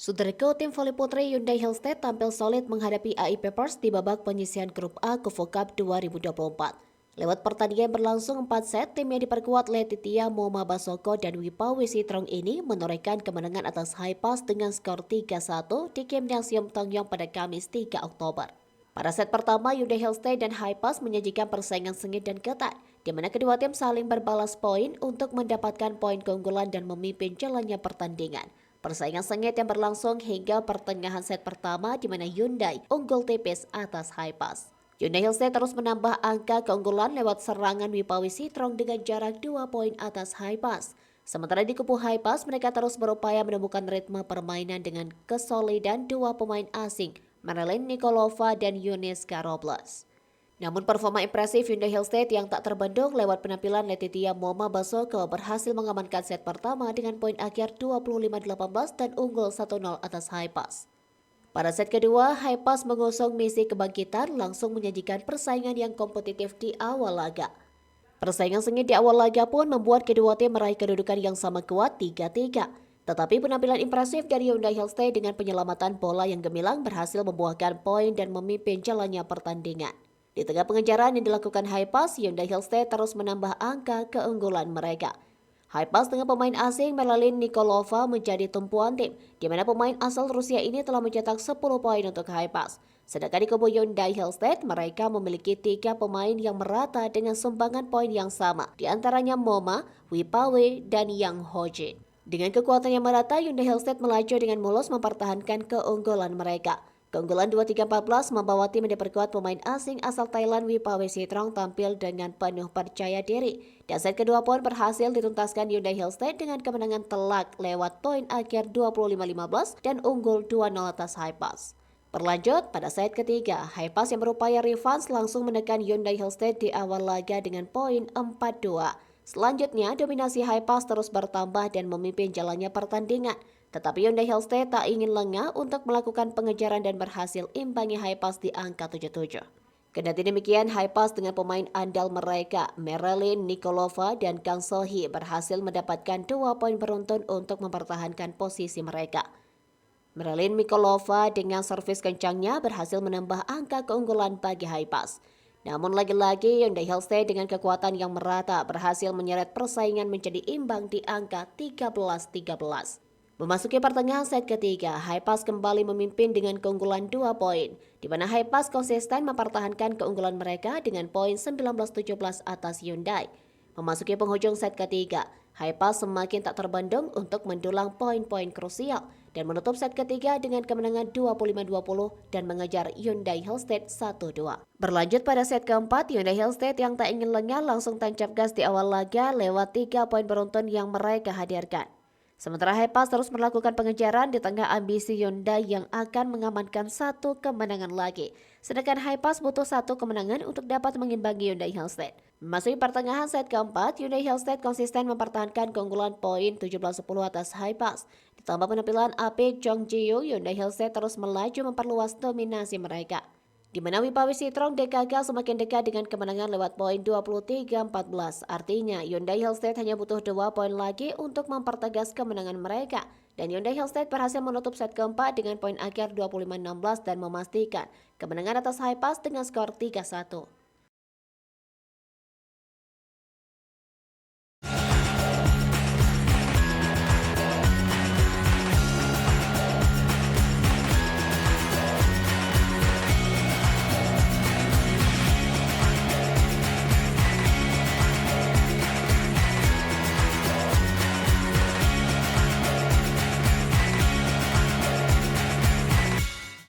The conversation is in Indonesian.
Sudarko tim voli putri Hyundai Hellstate tampil solid menghadapi AI Papers di babak penyisihan grup A Kuvo Cup 2024. Lewat pertandingan berlangsung 4 set, tim yang diperkuat Letitia Moma Basoko dan Wipa Wisitrong ini menorehkan kemenangan atas Hypas dengan skor 3-1 di Gymnasium Tongyong pada Kamis 3 Oktober. Pada set pertama, Hyundai Hellstate dan Hypas menyajikan persaingan sengit dan ketat, di mana kedua tim saling berbalas poin untuk mendapatkan poin keunggulan dan memimpin jalannya pertandingan. Persaingan sengit yang berlangsung hingga pertengahan set pertama di mana Hyundai unggul tipis atas Hypas. Hyundai Hellstate terus menambah angka keunggulan lewat serangan Wipa Wisitrong dengan jarak 2 poin atas Hypas. Sementara di kubu Hypas, mereka terus berupaya menemukan ritme permainan dengan kesolidan dua pemain asing, Marilyn Nikolova dan Yuniska Robles. Namun performa impresif Hyundai Hellstate yang tak terbendung lewat penampilan Letitia Moma Basoko berhasil mengamankan set pertama dengan poin akhir 25-18 dan unggul 1-0 atas Hypas. Pada set kedua, Hypas mengusung misi kebangkitan langsung menyajikan persaingan yang kompetitif di awal laga. Persaingan sengit di awal laga pun membuat kedua tim meraih kedudukan yang sama kuat 3-3. Tetapi penampilan impresif dari Hyundai Hellstate dengan penyelamatan bola yang gemilang berhasil membuahkan poin dan memimpin jalannya pertandingan. Di tengah pengejaran yang dilakukan Hypas, Hyundai Hellstate terus menambah angka keunggulan mereka. Hypas dengan pemain asing Marilyn Nikolova menjadi tumpuan tim, di mana pemain asal Rusia ini telah mencetak 10 poin untuk Hypas. Sedangkan di kubu Hyundai Hellstate, mereka memiliki 3 pemain yang merata dengan sumbangan poin yang sama, di antaranya Moma, Wipawe, dan Yang Hojin. Dengan kekuatan yang merata, Hyundai Hellstate melaju dengan mulus mempertahankan keunggulan mereka. Keunggulan 2-3-14 membawa tim yang diperkuat pemain asing asal Thailand Wipa Wisitrong tampil dengan penuh percaya diri. Dan set kedua pun berhasil dituntaskan Hyundai Hellstate dengan kemenangan telak lewat poin akhir 25-15 dan unggul 2-0 atas Hypas. Berlanjut, pada set ketiga, Hypas yang berupaya revans langsung menekan Hyundai Hellstate di awal laga dengan poin 4-2. Selanjutnya, dominasi Hypas terus bertambah dan memimpin jalannya pertandingan. Tetapi Hyundai Hellstate tak ingin lengah untuk melakukan pengejaran dan berhasil imbangi Hypas di angka 7-7. Kendati demikian, Hypas dengan pemain andal mereka, Marilyn Nikolova dan Kang Sohee berhasil mendapatkan 2 poin beruntun untuk mempertahankan posisi mereka. Marilyn Nikolova dengan servis kencangnya berhasil menambah angka keunggulan bagi Hypas. Namun lagi-lagi Hyundai Hellstate dengan kekuatan yang merata berhasil menyeret persaingan menjadi imbang di angka 13-13. Memasuki pertengahan set ketiga, Hypas kembali memimpin dengan keunggulan 2 poin, di mana Hypas konsisten mempertahankan keunggulan mereka dengan poin 19-17 atas Hyundai. Memasuki penghujung set ketiga, Hypas semakin tak terbendung untuk mendulang poin-poin krusial dan menutup set ketiga dengan kemenangan 25-20 dan mengejar Hyundai Hellstate 1-2. Berlanjut pada set keempat, Hyundai Hellstate yang tak ingin lengah langsung tancap gas di awal laga lewat 3 poin beruntun yang mereka hadirkan. Sementara Hypas terus melakukan pengejaran di tengah ambisi Hyundai yang akan mengamankan 1 kemenangan lagi. Sedangkan Hypas butuh 1 kemenangan untuk dapat mengimbangi Hyundai Hellstate. Memasuki pertengahan set keempat, Hyundai Hellstate konsisten mempertahankan keunggulan poin 17-10 atas Hypas. Ditambah penampilan apik Jong Ji-Yoo, Hyundai Hellstate terus melaju memperluas dominasi mereka. Di mana Wipa Wisitrong DKK semakin dekat dengan kemenangan lewat poin 23-14. Artinya, Hyundai Hellstate hanya butuh 2 poin lagi untuk mempertegas kemenangan mereka. Dan Hyundai Hellstate berhasil menutup set keempat dengan poin akhir 25-16 dan memastikan kemenangan atas Hypas dengan skor 3-1.